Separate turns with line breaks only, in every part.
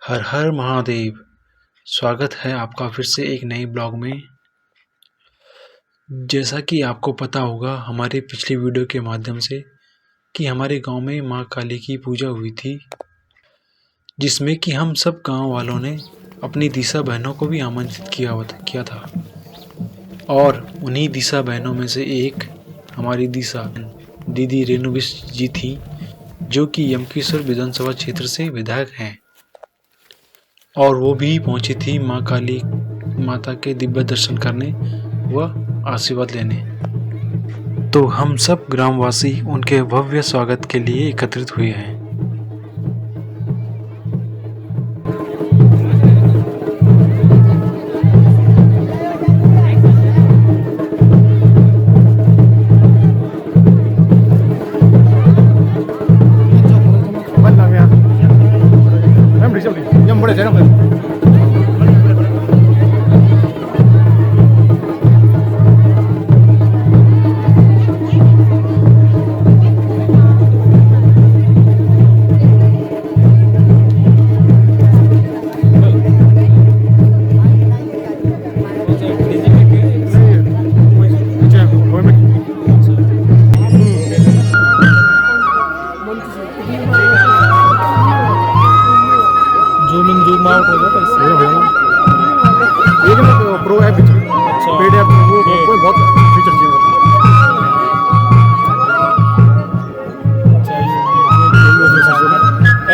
हर हर महादेव। स्वागत है आपका फिर से एक नए ब्लॉग में। जैसा कि आपको पता होगा हमारी पिछली वीडियो के माध्यम से कि हमारे गांव में मां काली की पूजा हुई थी, जिसमें कि हम सब गांव वालों ने अपनी दिशा बहनों को भी आमंत्रित किया था। और उन्हीं दिशा बहनों में से एक हमारी दिशा दीदी रेणु बिष्ट जी थी, जो कि यमकेश्वर विधानसभा क्षेत्र से विधायक हैं। और वो भी पहुंची थी मां काली माता के दिव्य दर्शन करने व आशीर्वाद लेने। तो हम सब ग्रामवासी उनके भव्य स्वागत के लिए एकत्रित हुए हैं।
जूम आउट हो जाता है
ये जो प्रो है पीछे पेड है वो कोई बहुत फीचर चाहिए।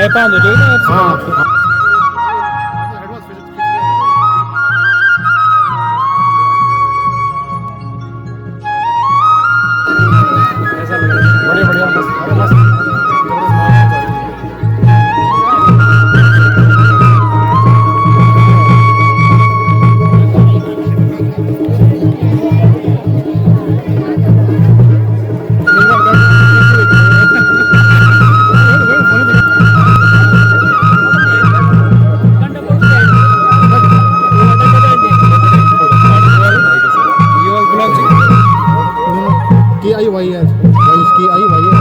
ऐप आन दो ना।
हाँ बढ़िया बढ़िया मस्त। वही है इसकी आई वही है।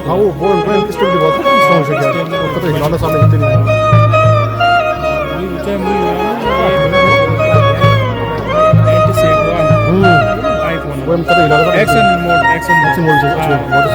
हाँ वो स्टेप भी बहुत स्ट्रॉन्ग से किया पता है हिलाना सामने हिलते नहीं वो हम पता हिलाना एक्शन मोड से बहुत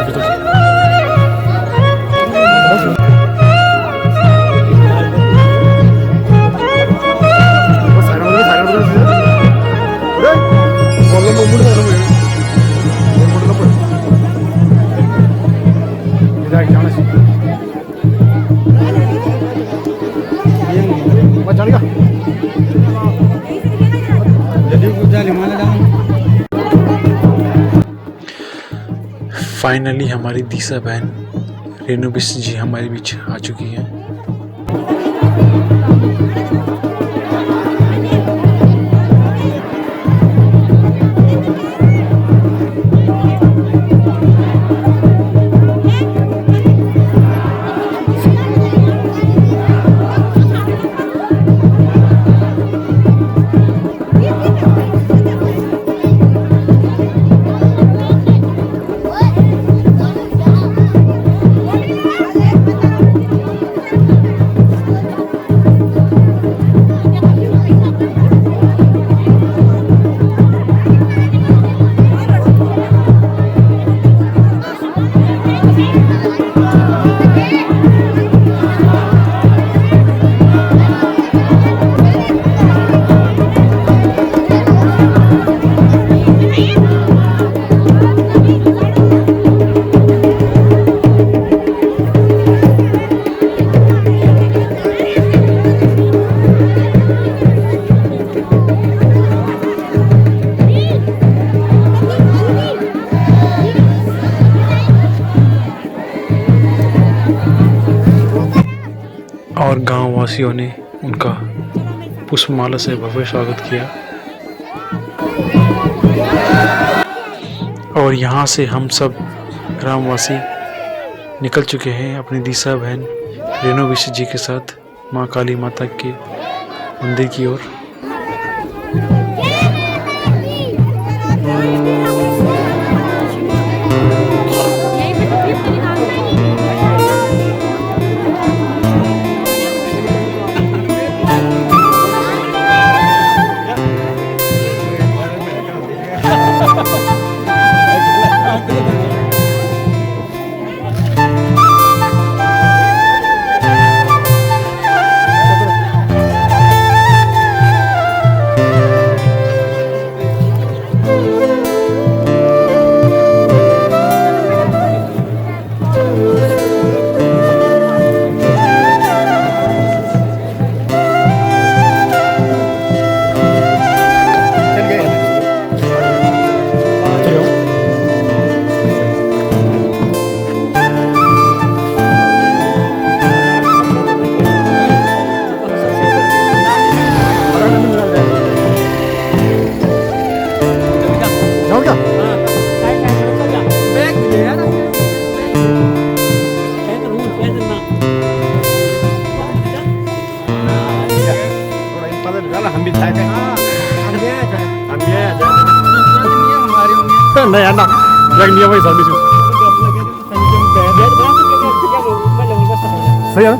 फाइनली हमारी दिशा बहन रेणु बिष्ट जी हमारे बीच आ चुकी हैं। और गांव वासियों ने उनका पुष्पमाला से भव्य स्वागत किया। और यहाँ से हम सब ग्रामवासी निकल चुके हैं अपनी दिशा बहन रेणु विश्व जी के साथ माँ काली माता के मंदिर की ओर।
नहीं anak yang dia wes habis saya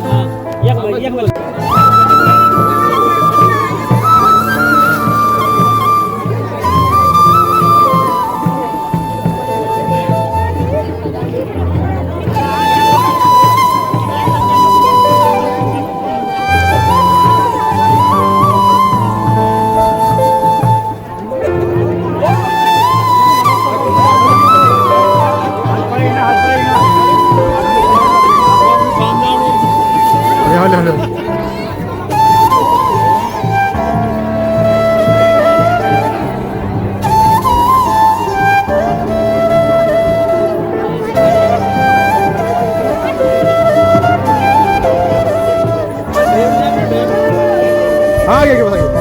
आगे के बताइए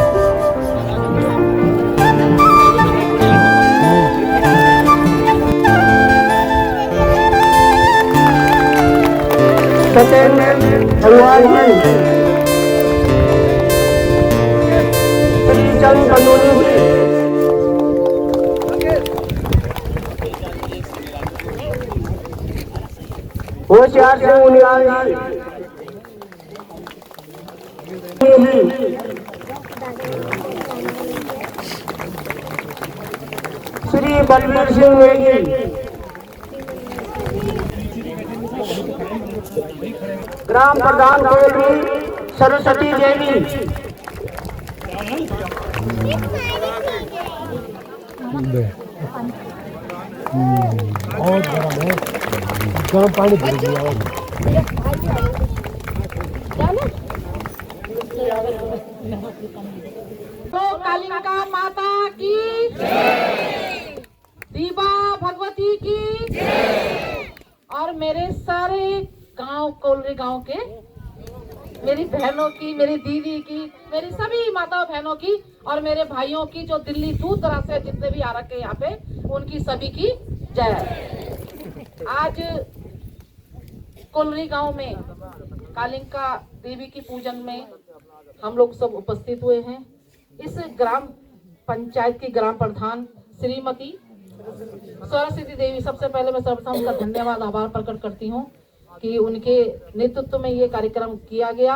होशियार से श्री बलबीर सिंह नेगी, ग्राम प्रधान कोयली सरस्वती देवी, बहुत गर्म पानी भर दिया।
तो कालिका माता की दीवा भगवती की और मेरे सारे गांव कोलरी गांव के मेरी बहनों की, मेरी दीदी की, मेरी सभी माता बहनों की और मेरे भाइयों की जो दिल्ली दूर दराज से जितने भी आ रखे यहाँ पे, उनकी सभी की जय। आज कोलरी गांव में कालिका देवी की पूजन में हम लोग सब उपस्थित हुए हैं। इस ग्राम पंचायत की ग्राम प्रधान श्रीमती सरस्वती देवी, सबसे पहले मैं सर्वप्रथम उनका धन्यवाद आभार प्रकट करती हूँ कि उनके नेतृत्व में ये कार्यक्रम किया गया।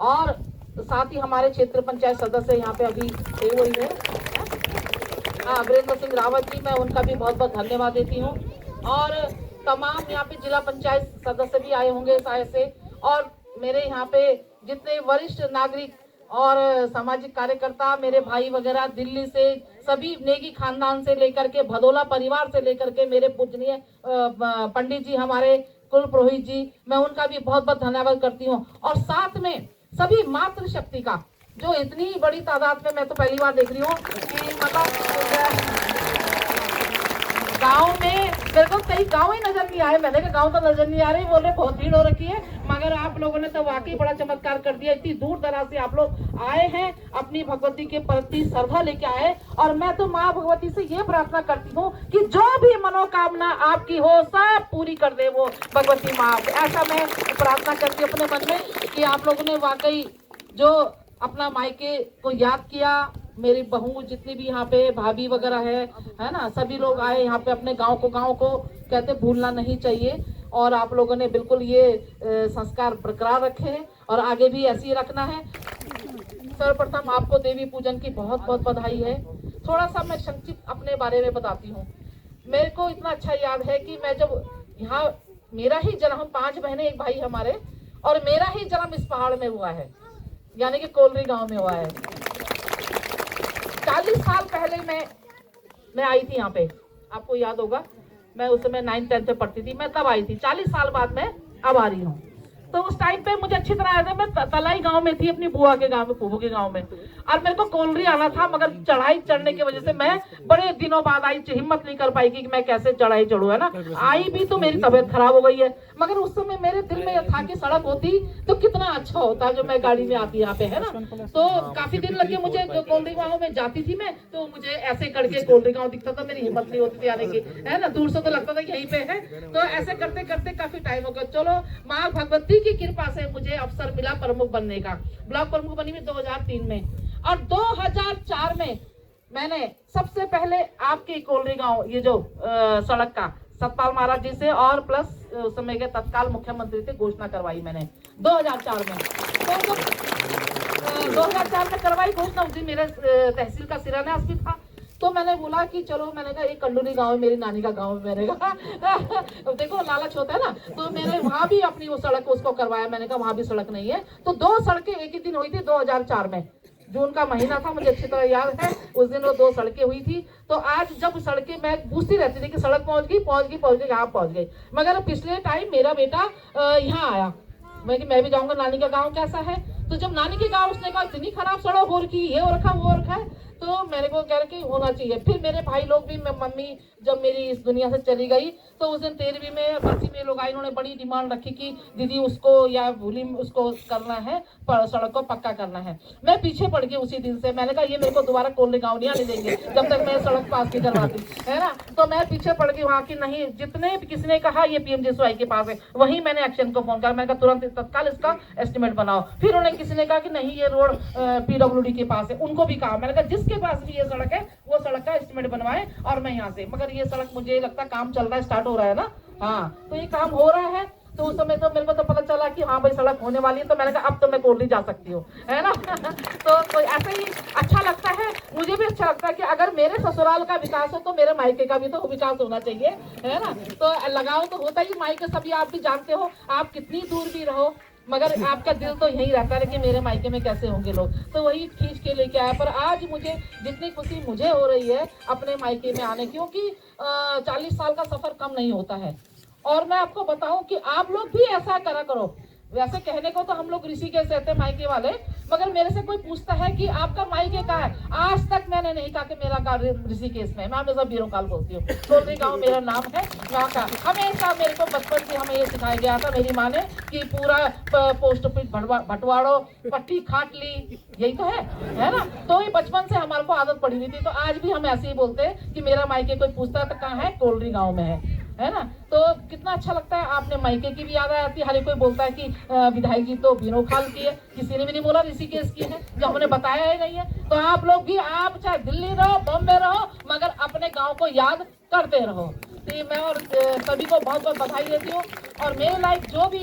और साथ ही हमारे क्षेत्र पंचायत सदस्य यहाँ पे अभी हुई है, हाँ, वीरेंद्र सिंह रावत जी, मैं उनका भी बहुत बहुत धन्यवाद देती हूँ। और तमाम यहाँ पे जिला पंचायत सदस्य भी आए होंगे शायद से, और मेरे यहाँ पे जितने वरिष्ठ नागरिक और सामाजिक कार्यकर्ता, मेरे भाई वगैरह दिल्ली से, सभी नेगी खानदान से लेकर के भदोला परिवार से लेकर के मेरे पूजनीय पंडित जी, हमारे कुल पुरोहित जी, मैं उनका भी बहुत बहुत धन्यवाद करती हूँ। और साथ में सभी मातृशक्ति का, जो इतनी बड़ी तादाद में मैं तो पहली बार देख रही हूँ कि मतलब गाँव में मेरे को कहीं गांव ही नजर नहीं आए। मैंने कहा गांव तो नजर नहीं आ रही, बोल रहे बहुत भीड़ हो रखी है। मगर आप लोगों ने तो वाकई बड़ा चमत्कार कर दिया। इतनी दूर दराज से आप लोग आए हैं, अपनी भगवती के प्रति श्रद्धा लेके आए। और मैं तो माँ भगवती से ये प्रार्थना करती हूँ कि जो भी मनोकामना आपकी हो सब पूरी कर दे वो भगवती माँ। ऐसा मैं प्रार्थना करती हूँ अपने मन में कि आप लोगों ने वाकई जो अपना मायके को याद किया, मेरी बहू जितनी भी यहाँ पे भाभी वगैरह है ना, सभी लोग आए यहाँ पे अपने गांव को कहते भूलना नहीं चाहिए। और आप लोगों ने बिल्कुल ये संस्कार बरकरार रखे हैं और आगे भी ऐसे ही रखना है। सर्वप्रथम आपको देवी पूजन की बहुत बहुत बधाई है। थोड़ा सा मैं संक्षिप्त अपने बारे में बताती हूँ। मेरे को इतना अच्छा याद है कि मैं जब यहाँ, मेरा ही जन्म, 5 बहनें 1 भाई हमारे, और मेरा ही जन्म इस पहाड़ में हुआ है, यानी कि कोलरी गांव में हुआ है। 40 साल पहले मैं आई थी यहाँ पे, आपको याद होगा। मैं उस समय 9th-10th में पढ़ती थी, मैं तब आई थी। 40 साल बाद मैं अब आ रही हूँ। तो उस टाइम पे मुझे अच्छी तरह याद है, मैं तलाई गांव में थी, अपनी बुआ के गांव में, फूफू के गांव में। और मेरे को कोलरी आना था, मगर चढ़ाई चढ़ने की वजह से मैं बड़े दिनों बाद आई, हिम्मत नहीं कर पाई कि मैं कैसे चढ़ाई चढ़ू, है ना। आई भी तो मेरी तबीयत खराब हो गई है। मगर उस समय मेरे दिल में यह था कि सड़क होती तो कितना अच्छा होता, जो मैं गाड़ी में आती यहाँ पे, है ना। तो काफी दिन लगे मुझे, कोलरी गाँव में जाती थी मैं, तो मुझे ऐसे करके कोलरी गाँव दिखता था, मेरी हिम्मत नहीं होती थी आने की, है ना। दूर से तो लगता था यहीं पे है। तो ऐसे करते करते काफी टाइम हो गया। चलो माँ भगवती की कृपा से मुझे अवसर मिला प्रमुख बनने का। ब्लॉक प्रमुख बनी मैं 2003 में, और 2004 में मैंने सबसे पहले आपके कोलरी गांव, ये जो सड़क का सतपाल महाराज जी से और प्लस उस समय के तत्काल मुख्यमंत्री से घोषणा करवाई मैंने 2004 में। तो जब 2004 में करवाई घोषणा, उस दिन मेरे तहसील का शिलान्यास भी था। तो मैंने बोला कि चलो, मैंने कहा एक कंडूली गांव है, मेरी नानी का गांव है, मैंने कहा देखो लालच होता है ना। तो मैंने वहां भी अपनी वो सड़क उसको करवाया। मैंने कहा वहां भी सड़क नहीं है। तो 2 सड़कें एक ही दिन हुई थी 2004 में, जून का महीना था, मुझे अच्छी तरह याद है। उस दिन वो 2 सड़कें हुई थी। तो आज जब सड़कें, मैं पूछती रहती थी कि सड़क पहुंच गई, यहाँ पहुंच गई। मगर पिछले टाइम मेरा बेटा यहाँ आया, मैं भी जाऊंगा नानी का गाँव कैसा है। तो जब नानी के गाँव, उसने कहा इतनी खराब सड़क हो रखी, ये हो रखा वो रखा है। तो मेरे को कह रहे कि होना चाहिए। फिर मेरे भाई लोग भी, मम्मी जब मेरी इस दुनिया से चली गई, तो उस दिन 13वीं में बरसी में लोग आए, इन्होंने बड़ी डिमांड रखी कि दीदी उसको या भूली उसको करना है, सड़क को पक्का करना है। मैं पीछे पड़ गई उसी दिन से। मैंने कहा ये मेरे को दोबारा कोलरी गाँव नहीं आने देंगे जब तक मैं सड़क पास नहीं करवाती, है ना। तो मैं पीछे पड़ गई वहाँ की, नहीं, जितने किसी ने कहा ये PMGSY के पास है, वहीं मैंने एक्शन को फोन करा। मैंने कहा तुरंत तत्काल इसका एस्टिमेट बनाओ। फिर उन्हें किसी ने कहा कि नहीं ये रोड PWD के पास है, उनको भी कहा। मैंने कहा जिसके पास भी ये सड़क है वो सड़क का एस्टिमेट बनवाए और मैं यहाँ से। मगर ये सड़क, मुझे लगता है काम चल रहा है, स्टार्ट हो रहा है ना। हाँ, तो ये काम हो रहा है। तो उस समय तो मेरे को तो पता चला कि हाँ भाई सड़क होने वाली है। तो मैंने कहा अब तो मैं कोलरी जा सकती हूँ, है ना। तो ऐसा ही अच्छा लगता है, मुझे भी अच्छा लगता है कि अगर मेरे ससुराल का विकास हो तो मेरे मायके का भी तो विकास होना चाहिए, है ना। तो लगाव तो होता ही मायके, सभी आप भी जानते हो, आप कितनी दूर भी रहो मगर आपका दिल तो यही रहता है कि मेरे मायके में कैसे होंगे लोग। तो वही खींच के लेके आया। पर आज मुझे जितनी खुशी मुझे हो रही है अपने मायके में आने, क्योंकि 40 साल का सफर कम नहीं होता है। और मैं आपको बताऊं कि आप लोग भी ऐसा करा करो। वैसे कहने को तो हम लोग ऋषिकेश रहते हैं मायके वाले, मगर मेरे से कोई पूछता है कि आपका मायके कहाँ है, आज तक मैंने नहीं कहा कि मेरा गाँव ऋषिकेश में। मैं हमेशा बीरोकाल बोलती हूँ, कोलरी गाँव मेरा नाम है, वहाँ का। हमेशा मेरे को बचपन से हमें ये सिखाया गया था मेरी माँ ने कि पूरा पोस्ट ऑफिस भटवाड़ो, पट्टी खाट ली, यही तो है ना। तो ये बचपन से हमारे को आदत पड़ी हुई थी। तो आज भी हम ऐसे ही बोलते हैं कि मेरा मायके कोई पूछता है तो कहाँ है, कोलरी गाँव में है ना। तो कितना अच्छा लगता है। आपने मायके की भी याद आती है। हर कोई बोलता है कि विधायक जी तो बीरोखाल की है, किसी ने भी नहीं बोला ऋषिकेश की है, जो हमने बताया ही नहीं है। तो आप लोग भी, आप चाहे दिल्ली रहो, बॉम्बे रहो, मगर अपने गांव को याद करते रहो। तो मैं और सभी को बहुत बहुत बधाई देती हूँ। और मेरे लाइक जो भी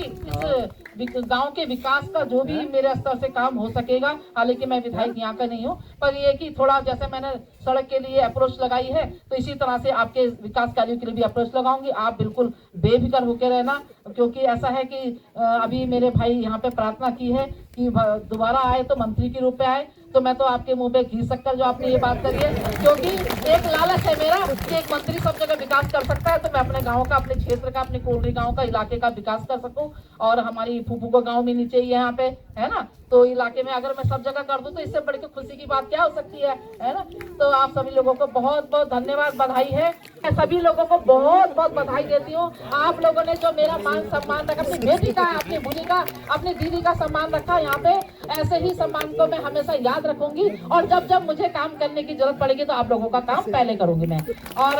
इस गांव के विकास का जो भी मेरे स्तर से काम हो सकेगा, हालांकि मैं विधायक यहाँ का नहीं हूँ, पर ये कि थोड़ा जैसे मैंने सड़क के लिए अप्रोच लगाई है, तो इसी तरह से आपके विकास कार्यों के लिए भी अप्रोच लगाऊंगी। आप बिल्कुल बेफिक्र होकर रहना, क्योंकि ऐसा है कि अभी मेरे भाई यहाँ पे प्रार्थना की है कि दोबारा आए तो मंत्री के रूप में आए। तो मैं तो आपके मुंह पे घी सककर जो आपने ये बात करी है, क्योंकि एक लालच है मेरा कि एक मंत्री सब जगह विकास कर सकता है, तो मैं अपने गांव का, अपने क्षेत्र का, अपने कोलरी गांव का, इलाके का विकास कर सकूं। और हमारी फूफू का गांव भी नीचे ही है यहाँ पे, है ना। तो इलाके में अगर मैं सब जगह कर दूं तो इससे बढ़ के खुशी की बात क्या हो सकती है ना। तो आप सभी लोगों को बहुत बहुत धन्यवाद, बधाई है। सभी लोगों को बहुत बहुत बधाई देती हूँ। आप लोगों ने जो मेरा मान सम्मान रखा, अपनी बेटी का, अपनी बुनी का, अपनी दीदी का सम्मान रखा यहाँ पे, ऐसे ही सम्मान को मैं हमेशा याद रखूंगी। और जब जब मुझे काम करने की जरूरत पड़ेगी तो आप लोगों का काम पहले करूंगी मैं। और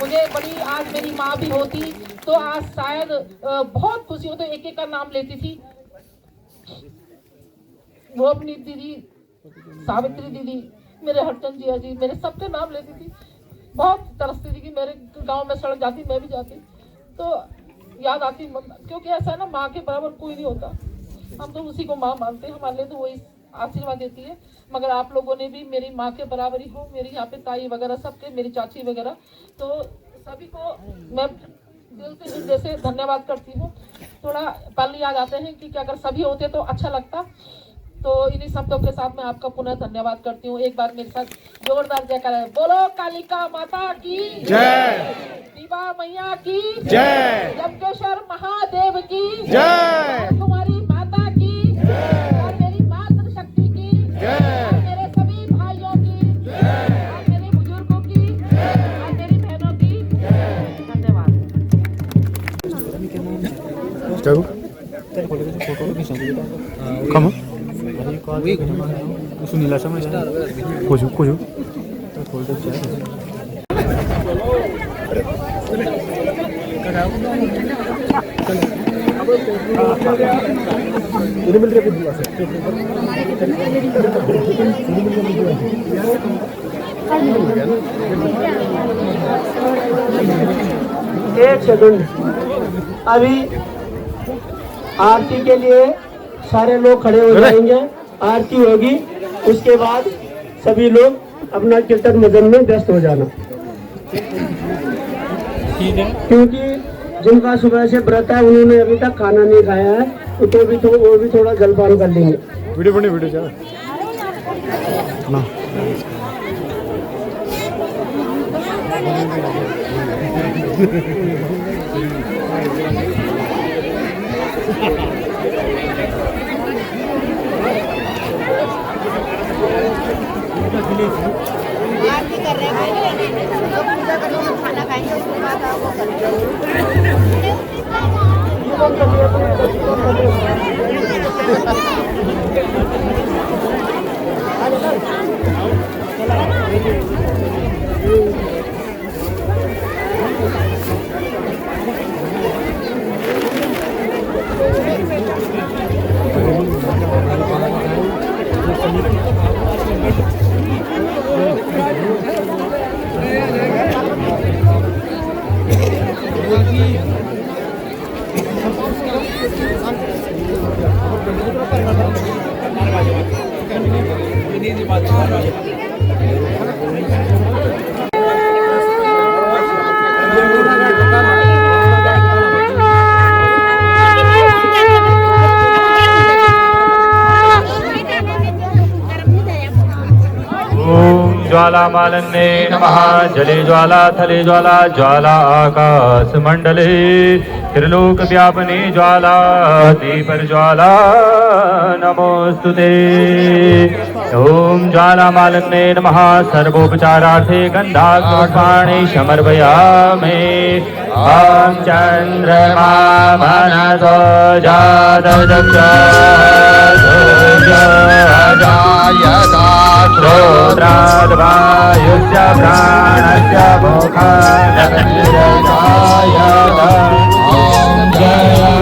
मुझे बड़ी, आज मेरी माँ भी होती तो आज शायद बहुत खुशी हो, तो एक एक का नाम लेती थी। वो अपनी दीदी सावित्री दीदी, मेरे हरचंद जिया जी, मेरे सबके नाम लेती थी। बहुत तरसती थी कि मेरे गांव में सड़क जाती, मैं भी जाती तो याद आती, क्योंकि ऐसा है ना, माँ के बराबर कोई नहीं होता। हम तो उसी को माँ मानते हैं, हमारे लिए तो वही आशीर्वाद देती है। मगर आप लोगों ने भी मेरी माँ के बराबर ही हो, मेरी यहाँ पे ताई वगैरह सबके, मेरी चाची वगैरह, तो सभी को मैं दिल से हृदय से धन्यवाद करती हूँ। थोड़ा पल याद आते हैं कि अगर सभी होते तो अच्छा लगता। तो इन्हीं शब्दों के साथ मैं आपका पुनः धन्यवाद करती हूँ। एक बार मेरे साथ जोरदार जयकारा है। बोलो कालिका माता की
जय,
शिवा मैया की
जय,
यज्ञेश्वर महादेव की
जय,
कुमारी माता की और मेरी मातृ शक्ति की और मेरे सभी भाइयों की और मेरे बुजुर्गों की और मेरी बहनों की धन्यवाद।
Kamu? Sunila sama ya. Koju, koju. Ini menteri apa dua?
एक सेकंड, अभी आरती के लिए सारे लोग खड़े हो जाएंगे। आरती होगी, उसके बाद सभी लोग अपना कीर्तन मदन में व्यस्त हो जाना, क्योंकि जिनका सुबह से व्रत है उन्होंने अभी तक खाना नहीं खाया है, तो वो भी थोड़ा जलपान कर लेंगे।
Video बने video जा. ना.
आरती कर रहे हैं, जो पूजा करेंगे, जो खाना खाएंगे उसके बाद आप वो करेंगे।
ज्वालामालन्ये नमः। जले ज्वाला थले ज्वाला ज्वाला आकाश मंडले त्रिलोक व्यापने ज्वाला दीपर ज्वाला नमोस्तुते। ओम ज्वालामालन्ये नमः। सर्वोपचारार्थे गन्धाक्षपाणि समर्पयामि। ओम चन्द्रमा मनसो जातचक्षुर्जायता श्रोत्राद्वायुस्य प्राणस्य मुखाय जय